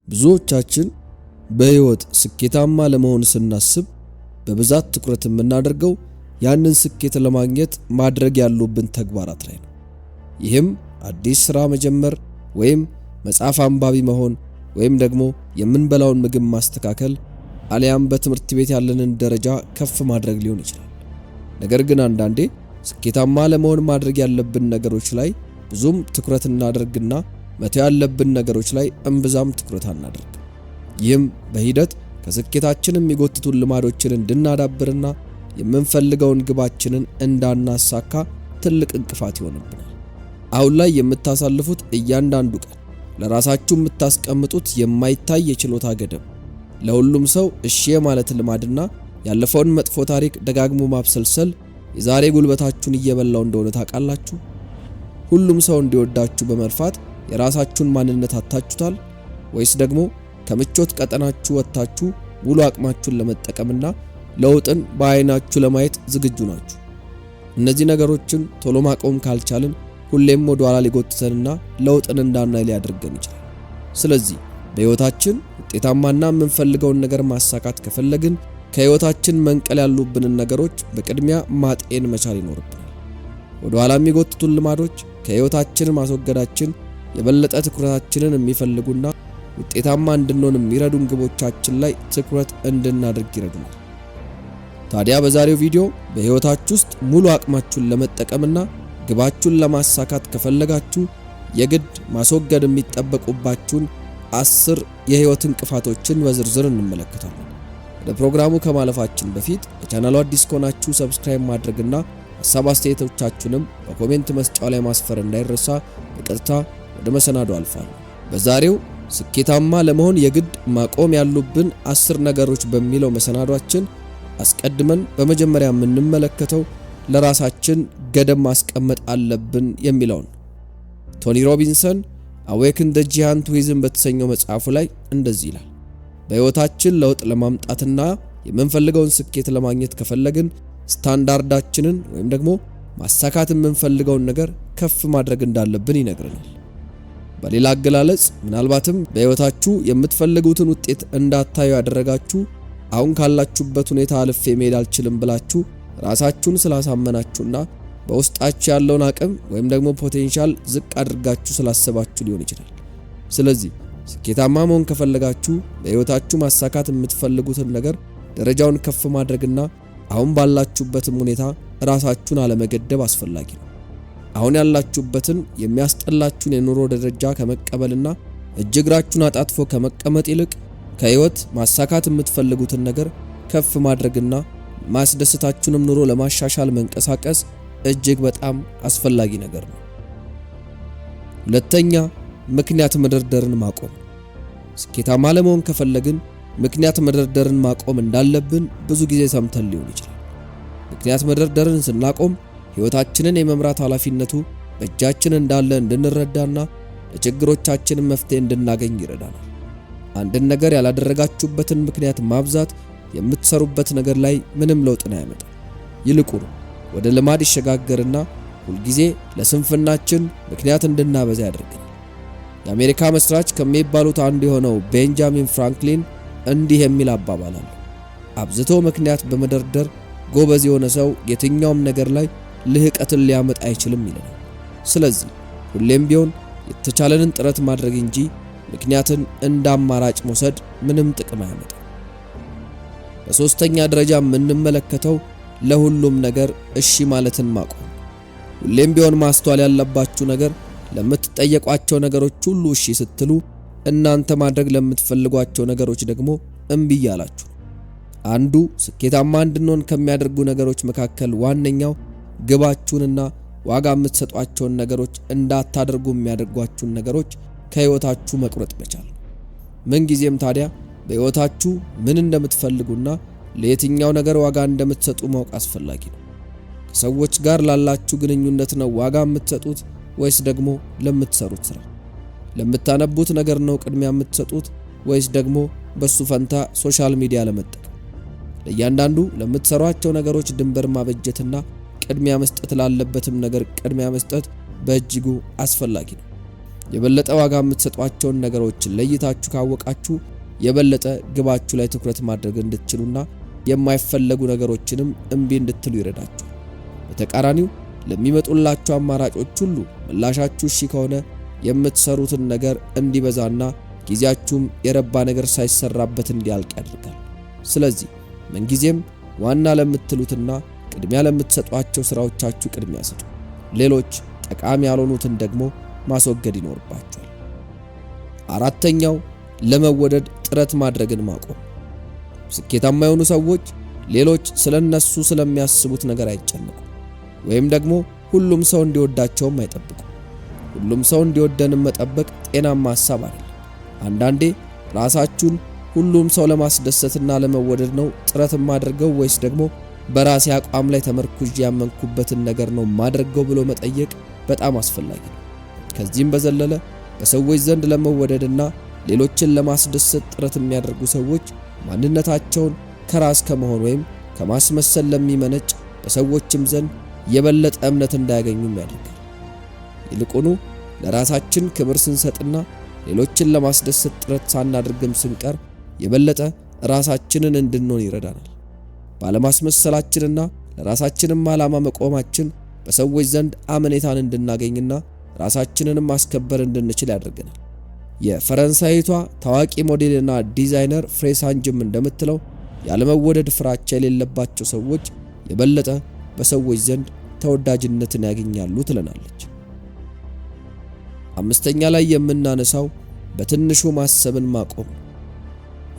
ብዙዎቻችን በህይወት ስኬታማ ለመሆን ስናስብ በብዛት ትኩረት የምናደርገው ያንን ስኬት ለማግኘት ማድረግ ያሉብን ተግባራት ላይ ነው። ይህም አዲስ ስራ መጀመር ወይም መጽሐፍ አንባቢ መሆን ወይም ደግሞ የምንበላውን ምግብ ማስተካከል አሊያም በትምህርት ቤት ያለንን ደረጃ ከፍ ማድረግ ሊሆን ይችላል። ነገር ግን አንዳንዴ ስኬታማ ለመሆን ማድረግ ያለብን ነገሮች ላይ ብዙም ትኩረት እናደርግና መተው ያለብን ነገሮች ላይ እምብዛም ትኩረት አናደርግ። ይህም በሂደት ከስኬታችን የሚጎትቱን ልማዶችን እንድናዳብርና የምንፈልገውን ግባችንን እንዳናሳካ ትልቅ እንቅፋት ይሆንብናል። አሁን ላይ የምታሳልፉት እያንዳንዱ ቀን ለራሳችሁ የምታስቀምጡት የማይታይ የችሎታ ገደብ፣ ለሁሉም ሰው እሺ ማለት ልማድና ያለፈውን መጥፎ ታሪክ ደጋግሞ ማብሰልሰል የዛሬ ጉልበታችሁን እየበላው እንደሆነ ታውቃላችሁ። ሁሉም ሰው እንዲወዳችሁ በመልፋት የራሳችሁን ማንነት አታችሁታል ወይስ ደግሞ ከምቾት ቀጠናችሁ ወጣችሁ ሙሉ አቅማችሁን ለመጠቀምና ለውጥን በአይናችሁ ለማየት ዝግጁ ናችሁ? እነዚህ ነገሮችን ቶሎ ማቆም ካልቻልን ሁሌም ወደ ኋላ ሊጎትተንና ለውጥን እንዳናይ ሊያደርገን ይችላል። ስለዚህ በህይወታችን ውጤታማና የምንፈልገውን ነገር ማሳካት ከፈለግን ከህይወታችን መንቀል ያሉብንን ነገሮች በቅድሚያ ማጤን መቻል ይኖርብናል። ወደ ኋላ የሚጎትቱን ልማዶች ከህይወታችን ማስወገዳችን የበለጠ ትኩረታችንን የሚፈልጉና ውጤታማ እንድንሆን የሚረዱን ግቦቻችን ላይ ትኩረት እንድናደርግ ይረዱናል። ታዲያ በዛሬው ቪዲዮ በህይወታችሁ ውስጥ ሙሉ አቅማችሁን ለመጠቀምና ግባችሁን ለማሳካት ከፈለጋችሁ የግድ ማስወገድ የሚጠበቁባችሁን 10 የህይወት እንቅፋቶችን በዝርዝር እንመለከታለን። ወደ ፕሮግራሙ ከማለፋችን በፊት ለቻናሉ አዲስ ከሆናችሁ ሰብስክራይብ ማድረግና ሐሳብ አስተያየቶቻችሁንም በኮሜንት መስጫው ላይ ማስፈር እንዳይረሳ። በቀጥታ ወደ መሰናዶ አልፋለሁ። በዛሬው ስኬታማ ለመሆን የግድ ማቆም ያሉብን 10 ነገሮች በሚለው መሰናዷችን አስቀድመን በመጀመሪያ የምንመለከተው ለራሳችን ገደብ ማስቀመጥ አለብን የሚለው ነው። ቶኒ ሮቢንሰን አዌክን ዘ ጂያንት ዊዝን በተሰኘው መጽሐፉ ላይ እንደዚህ ይላል። በህይወታችን ለውጥ ለማምጣትና የምንፈልገውን ስኬት ለማግኘት ከፈለግን ስታንዳርዳችንን ወይም ደግሞ ማሳካት የምንፈልገውን ነገር ከፍ ማድረግ እንዳለብን ይነግረናል። በሌላ አገላለጽ ምናልባትም በህይወታችሁ የምትፈልጉትን ውጤት እንዳታዩ ያደረጋችሁ አሁን ካላችሁበት ሁኔታ አልፌ መሄድ አልችልም ብላችሁ ራሳችሁን ስላሳመናችሁና በውስጣችሁ ያለውን አቅም ወይም ደግሞ ፖቴንሻል ዝቅ አድርጋችሁ ስላሰባችሁ ሊሆን ይችላል። ስለዚህ ስኬታማ መሆን ከፈለጋችሁ በህይወታችሁ ማሳካት የምትፈልጉትን ነገር ደረጃውን ከፍ ማድረግና አሁን ባላችሁበትም ሁኔታ ራሳችሁን አለመገደብ አስፈላጊ ነው። አሁን ያላችሁበትን የሚያስጠላችሁን የኑሮ ደረጃ ከመቀበልና እጅግራችሁን አጣጥፎ ከመቀመጥ ይልቅ ከህይወት ማሳካት የምትፈልጉትን ነገር ከፍ ማድረግና ማስደሰታችሁንም ኑሮ ለማሻሻል መንቀሳቀስ እጅግ በጣም አስፈላጊ ነገር ነው። ሁለተኛ፣ ምክንያት መደርደርን ማቆም። ስኬታማ ለመሆን ከፈለግን ምክንያት መደርደርን ማቆም እንዳለብን ብዙ ጊዜ ሰምተን ሊሆን ይችላል። ምክንያት መደርደርን ስናቆም ህይወታችንን የመምራት ኃላፊነቱ በእጃችን እንዳለ እንድንረዳና ለችግሮቻችን መፍትሄ እንድናገኝ ይረዳናል። አንድን ነገር ያላደረጋችሁበትን ምክንያት ማብዛት የምትሰሩበት ነገር ላይ ምንም ለውጥን አያመጣም። ይልቁኑ ወደ ልማድ ይሸጋገርና ሁልጊዜ ለስንፍናችን ምክንያት እንድናበዛ ያደርገናል። የአሜሪካ መስራች ከሚባሉት አንዱ የሆነው ቤንጃሚን ፍራንክሊን እንዲህ የሚል አባባል አለ። አብዝቶ ምክንያት በመደርደር ጎበዝ የሆነ ሰው የትኛውም ነገር ላይ ልህቀትን ሊያመጣ አይችልም ይላል። ስለዚህ ሁሌም ቢሆን የተቻለንን ጥረት ማድረግ እንጂ ምክንያትን እንደ አማራጭ መውሰድ ምንም ጥቅም አያመጣም። በሶስተኛ ደረጃ የምንመለከተው ለሁሉም ነገር እሺ ማለትን ማቆም። ሁሌም ቢሆን ማስተዋል ያለባችሁ ነገር ለምትጠየቋቸው ነገሮች ሁሉ እሺ ስትሉ እናንተ ማድረግ ለምትፈልጓቸው ነገሮች ደግሞ እምቢ እያላችሁ። አንዱ ስኬታማ እንድንሆን ከሚያደርጉ ነገሮች መካከል ዋነኛው ግባችሁንና ዋጋ የምትሰጧቸውን ነገሮች እንዳታደርጉ የሚያደርጓችሁን ነገሮች ከህይወታችሁ መቁረጥ መቻል። ምን ጊዜም ታዲያ በህይወታችሁ ምን እንደምትፈልጉና ለየትኛው ነገር ዋጋ እንደምትሰጡ ማወቅ አስፈላጊ ነው። ከሰዎች ጋር ላላችሁ ግንኙነት ነው ዋጋ የምትሰጡት ወይስ ደግሞ ለምትሰሩት ስራ? ለምታነቡት ነገር ነው ቅድሚያ የምትሰጡት ወይስ ደግሞ በሱ ፈንታ ሶሻል ሚዲያ ለመጠቀም? ለእያንዳንዱ ለምትሰሯቸው ነገሮች ድንበር ማበጀትና ቅድሚያ መስጠት ላለበትም ነገር ቅድሚያ መስጠት በእጅጉ አስፈላጊ ነው። የበለጠ ዋጋ የምትሰጧቸውን ነገሮች ለይታችሁ ካወቃችሁ የበለጠ ግባችሁ ላይ ትኩረት ማድረግ እንድትችሉና የማይፈለጉ ነገሮችንም እምቢ እንድትሉ ይረዳችኋል። በተቃራኒው ለሚመጡላችሁ አማራጮች ሁሉ ምላሻችሁ እሺ ከሆነ የምትሰሩትን ነገር እንዲበዛና ጊዜያችሁም የረባ ነገር ሳይሰራበት እንዲያልቅ ያደርጋል። ስለዚህ ምንጊዜም ዋና ለምትሉትና ቅድሚያ ለምትሰጧቸው ስራዎቻችሁ ቅድሚያ ስጡ። ሌሎች ጠቃሚ ያልሆኑትን ደግሞ ማስወገድ ይኖርባችኋል። አራተኛው ለመወደድ ጥረት ማድረግን ማቆም። ስኬታማ የሆኑ ሰዎች ሌሎች ስለነሱ ስለሚያስቡት ነገር አይጨነቁም፣ ወይም ደግሞ ሁሉም ሰው እንዲወዳቸውም አይጠብቁም። ሁሉም ሰው እንዲወደንም መጠበቅ ጤናማ ሐሳብ አይደለም። አንዳንዴ ራሳችሁን ሁሉም ሰው ለማስደሰትና ለመወደድ ነው ጥረት ማድረገው ወይስ ደግሞ በራሴ አቋም ላይ ተመርኩዤ ያመንኩበትን ነገር ነው ማድረገው ብሎ መጠየቅ በጣም አስፈላጊ ነው። ከዚህም በዘለለ በሰዎች ዘንድ ለመወደድና ሌሎችን ለማስደሰት ጥረት የሚያደርጉ ሰዎች ማንነታቸውን ከራስ ከመሆን ወይም ከማስመሰል ለሚመነጭ በሰዎችም ዘንድ የበለጠ እምነት እንዳያገኙም ያደርጋል። ይልቁኑ ለራሳችን ክብር ስንሰጥና ሌሎችን ለማስደሰት ጥረት ሳናደርግም ስንቀር የበለጠ ራሳችንን እንድንሆን ይረዳናል። ባለማስመሰላችንና ለራሳችንም ዓላማ መቆማችን በሰዎች ዘንድ አመኔታን እንድናገኝና ራሳችንንም ማስከበር እንድንችል ያደርገናል። የፈረንሳይቷ ታዋቂ ሞዴልና ዲዛይነር ፍሬሳንጅም እንደምትለው ያለመወደድ ፍራቻ የሌለባቸው ሰዎች የበለጠ በሰዎች ዘንድ ተወዳጅነትን ያገኛሉ ትለናለች። አምስተኛ ላይ የምናነሳው በትንሹ ማሰብን ማቆም።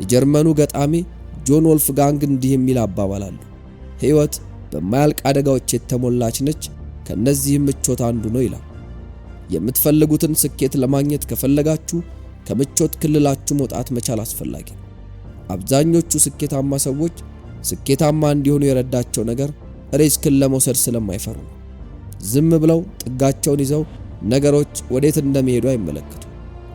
የጀርመኑ ገጣሚ ጆን ወልፍጋንግ እንዲህ የሚል አባባል አለው። ሕይወት በማያልቅ አደጋዎች የተሞላች ነች፣ ከነዚህም ምቾት አንዱ ነው ይላል። የምትፈልጉትን ስኬት ለማግኘት ከፈለጋችሁ ከምቾት ክልላችሁ መውጣት መቻል አስፈላጊ ነው። አብዛኞቹ ስኬታማ ሰዎች ስኬታማ እንዲሆኑ የረዳቸው ነገር ሪስክን ለመውሰድ ስለማይፈሩ ነው። ዝም ብለው ጥጋቸውን ይዘው ነገሮች ወዴት እንደሚሄዱ አይመለከቱ።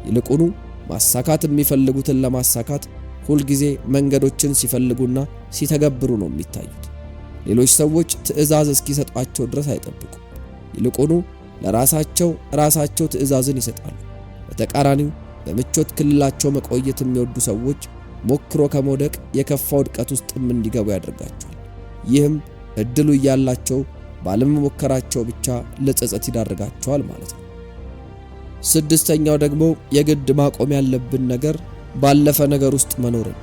ይልቁኑ ማሳካት የሚፈልጉትን ለማሳካት ሁልጊዜ መንገዶችን ሲፈልጉና ሲተገብሩ ነው የሚታዩት። ሌሎች ሰዎች ትዕዛዝ እስኪሰጧቸው ድረስ አይጠብቁም። ይልቁኑ ለራሳቸው ትዕዛዝን ይሰጣሉ። በተቃራኒው በምቾት ክልላቸው መቆየት የሚወዱ ሰዎች ሞክሮ ከመውደቅ የከፋ ውድቀት ውስጥም እንዲገቡ ያደርጋቸዋል። ይህም እድሉ እያላቸው ባለመሞከራቸው ብቻ ለጸጸት ይዳርጋቸዋል ማለት ነው። ስድስተኛው ደግሞ የግድ ማቆም ያለብን ነገር ባለፈ ነገር ውስጥ መኖርን።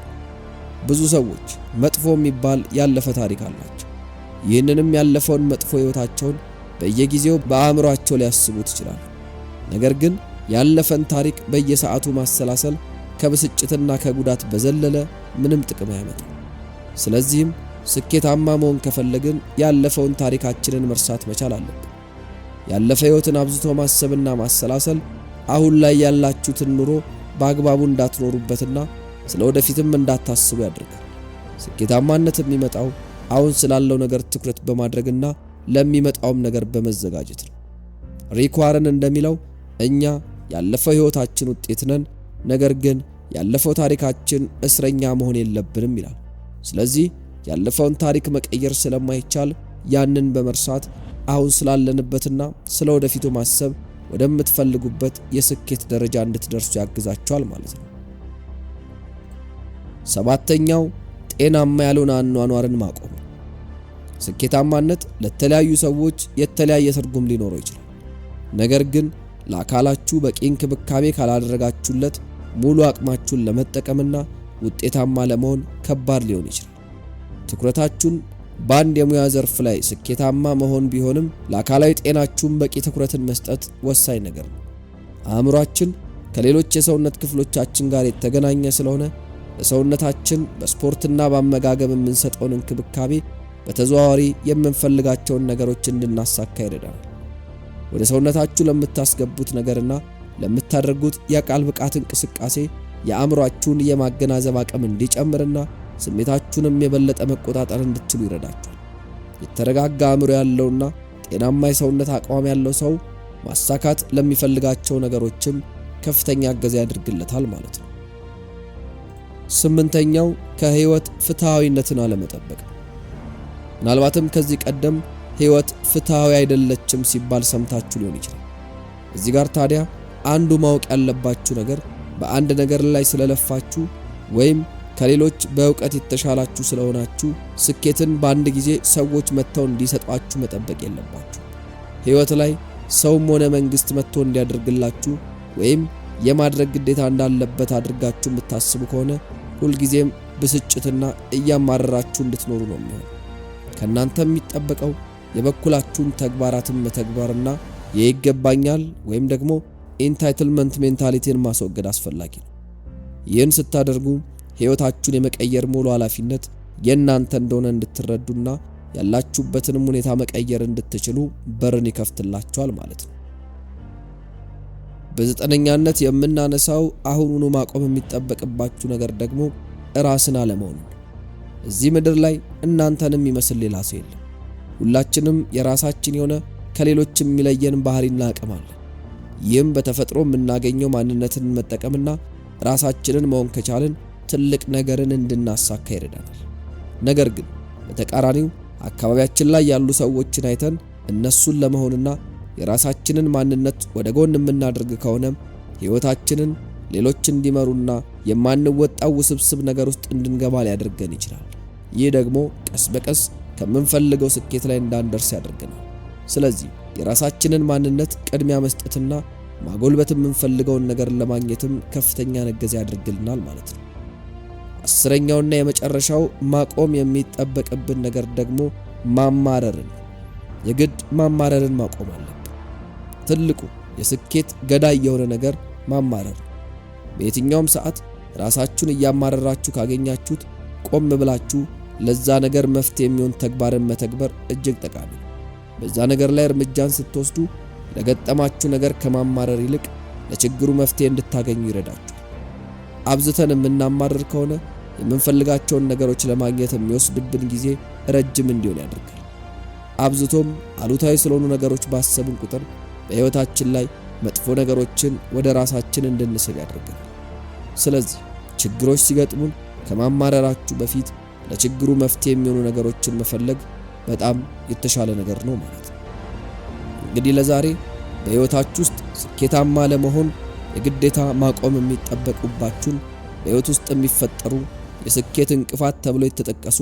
ብዙ ሰዎች መጥፎ የሚባል ያለፈ ታሪክ አላቸው። ይህንንም ያለፈውን መጥፎ ሕይወታቸውን በየጊዜው በአእምሮአቸው ሊያስቡት ይችላሉ። ነገር ግን ያለፈን ታሪክ በየሰዓቱ ማሰላሰል ከብስጭትና ከጉዳት በዘለለ ምንም ጥቅም አያመጣም። ስለዚህም ስኬታማ መሆን ከፈለግን ያለፈውን ታሪካችንን መርሳት መቻል አለብን። ያለፈ ሕይወትን አብዝቶ ማሰብና ማሰላሰል አሁን ላይ ያላችሁትን ኑሮ በአግባቡ እንዳትኖሩበትና ስለ ወደፊትም እንዳታስቡ ያደርጋል። ስኬታማነት የሚመጣው አሁን ስላለው ነገር ትኩረት በማድረግና ለሚመጣውም ነገር በመዘጋጀት ነው። ሪክ ዋረን እንደሚለው እኛ ያለፈው ሕይወታችን ውጤት ነን፣ ነገር ግን ያለፈው ታሪካችን እስረኛ መሆን የለብንም ይላል። ስለዚህ ያለፈውን ታሪክ መቀየር ስለማይቻል ያንን በመርሳት አሁን ስላለንበትና ስለ ወደፊቱ ማሰብ ወደምትፈልጉበት የስኬት ደረጃ እንድትደርሱ ያግዛችኋል ማለት ነው። ሰባተኛው ጤናማ ያልሆነ አኗኗርን ማቆም። ስኬታማነት ለተለያዩ ሰዎች የተለያየ ትርጉም ሊኖረው ይችላል። ነገር ግን ለአካላችሁ በቂ እንክብካቤ ካላደረጋችሁለት ሙሉ አቅማችሁን ለመጠቀምና ውጤታማ ለመሆን ከባድ ሊሆን ይችላል። ትኩረታችሁን በአንድ የሙያ ዘርፍ ላይ ስኬታማ መሆን ቢሆንም ለአካላዊ ጤናችሁም በቂ ትኩረትን መስጠት ወሳኝ ነገር ነው። አእምሯችን ከሌሎች የሰውነት ክፍሎቻችን ጋር የተገናኘ ስለሆነ ለሰውነታችን በስፖርትና በአመጋገብ የምንሰጠውን እንክብካቤ በተዘዋዋሪ የምንፈልጋቸውን ነገሮች እንድናሳካ ይረዳናል። ወደ ሰውነታችሁ ለምታስገቡት ነገርና ለምታደርጉት የአካል ብቃት እንቅስቃሴ የአእምሯችሁን የማገናዘብ አቅም እንዲጨምርና ስሜታችሁንም የበለጠ መቆጣጠር እንድትችሉ ይረዳችኋል። የተረጋጋ አእምሮ ያለውና ጤናማ የሰውነት አቋም ያለው ሰው ማሳካት ለሚፈልጋቸው ነገሮችም ከፍተኛ እገዛ ያደርግለታል ማለት ነው። ስምንተኛው ከህይወት ፍትሃዊነትን አለመጠበቅ። ምናልባትም ከዚህ ቀደም ህይወት ፍትሃዊ አይደለችም ሲባል ሰምታችሁ ሊሆን ይችላል። እዚህ ጋር ታዲያ አንዱ ማወቅ ያለባችሁ ነገር በአንድ ነገር ላይ ስለለፋችሁ ወይም ከሌሎች በእውቀት የተሻላችሁ ስለሆናችሁ ስኬትን በአንድ ጊዜ ሰዎች መጥተው እንዲሰጧችሁ መጠበቅ የለባችሁ። ሕይወት ላይ ሰውም ሆነ መንግስት መጥቶ እንዲያደርግላችሁ ወይም የማድረግ ግዴታ እንዳለበት አድርጋችሁ የምታስቡ ከሆነ ሁልጊዜም ብስጭትና እያማረራችሁ እንድትኖሩ ነው የሚሆነው። ከእናንተ የሚጠበቀው የበኩላችሁን ተግባራትን መተግበርና የይገባኛል ወይም ደግሞ ኢንታይትልመንት ሜንታሊቲን ማስወገድ አስፈላጊ ነው። ይህን ስታደርጉ ሕይወታችሁን የመቀየር ሙሉ ኃላፊነት የእናንተ እንደሆነ እንድትረዱና ያላችሁበትንም ሁኔታ መቀየር እንድትችሉ በርን ይከፍትላችኋል ማለት ነው። በዘጠነኛነት የምናነሳው አሁኑኑ ማቆም የሚጠበቅባችሁ ነገር ደግሞ ራስን አለመሆኑ ነው። እዚህ ምድር ላይ እናንተንም የሚመስል ሌላ ሰው የለም። ሁላችንም የራሳችን የሆነ ከሌሎች የሚለየን ባህሪና አቅም አለ። ይህም በተፈጥሮ የምናገኘው ማንነትን መጠቀምና ራሳችንን መሆን ከቻልን ትልቅ ነገርን እንድናሳካ ይረዳናል። ነገር ግን በተቃራኒው አካባቢያችን ላይ ያሉ ሰዎችን አይተን እነሱን ለመሆንና የራሳችንን ማንነት ወደ ጎን የምናደርግ ከሆነ ሕይወታችንን ሌሎች እንዲመሩና የማንወጣው ውስብስብ ነገር ውስጥ እንድንገባ ሊያደርገን ይችላል። ይህ ደግሞ ቀስ በቀስ ከምንፈልገው ስኬት ላይ እንዳንደርስ ያደርገናል። ስለዚህ የራሳችንን ማንነት ቅድሚያ መስጠትና ማጎልበት የምንፈልገውን ነገር ለማግኘትም ከፍተኛ እገዛ ያደርግልናል ማለት ነው። አስረኛውና የመጨረሻው ማቆም የሚጠበቅብን ነገር ደግሞ ማማረርን ነው። የግድ ማማረርን ማቆም አለብን። ትልቁ የስኬት ገዳይ የሆነ ነገር ማማረር ነው። በየትኛውም ሰዓት ራሳችሁን እያማረራችሁ ካገኛችሁት ቆም ብላችሁ ለዛ ነገር መፍትሄ የሚሆን ተግባርን መተግበር እጅግ ጠቃሚ ነው። በዛ ነገር ላይ እርምጃን ስትወስዱ ለገጠማችሁ ነገር ከማማረር ይልቅ ለችግሩ መፍትሄ እንድታገኙ ይረዳችኋል። አብዝተን የምናማረር ከሆነ የምንፈልጋቸውን ነገሮች ለማግኘት የሚወስድብን ጊዜ ረጅም እንዲሆን ያደርጋል። አብዝቶም አሉታዊ ስለሆኑ ነገሮች ባሰብን ቁጥር በሕይወታችን ላይ መጥፎ ነገሮችን ወደ ራሳችን እንድንስብ ያደርጋል። ስለዚህ ችግሮች ሲገጥሙን ከማማረራችሁ በፊት ለችግሩ መፍትሄ የሚሆኑ ነገሮችን መፈለግ በጣም የተሻለ ነገር ነው ማለት ነው። እንግዲህ ለዛሬ በሕይወታችሁ ውስጥ ስኬታማ ለመሆን የግዴታ ማቆም የሚጠበቁባችሁን በሕይወት ውስጥ የሚፈጠሩ የስኬት እንቅፋት ተብሎ የተጠቀሱ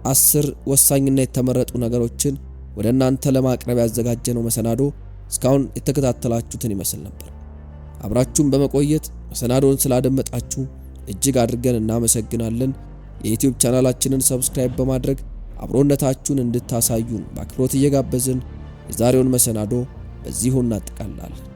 10 ወሳኝና የተመረጡ ነገሮችን ወደ እናንተ ለማቅረብ ያዘጋጀነው መሰናዶ እስካሁን የተከታተላችሁትን ይመስል ነበር። አብራችሁን በመቆየት መሰናዶውን ስላደመጣችሁ እጅግ አድርገን እናመሰግናለን። የዩቲዩብ ቻናላችንን ሰብስክራይብ በማድረግ አብሮነታችሁን እንድታሳዩን በአክብሮት እየጋበዝን የዛሬውን መሰናዶ በዚሁ እናጠቃልላለን።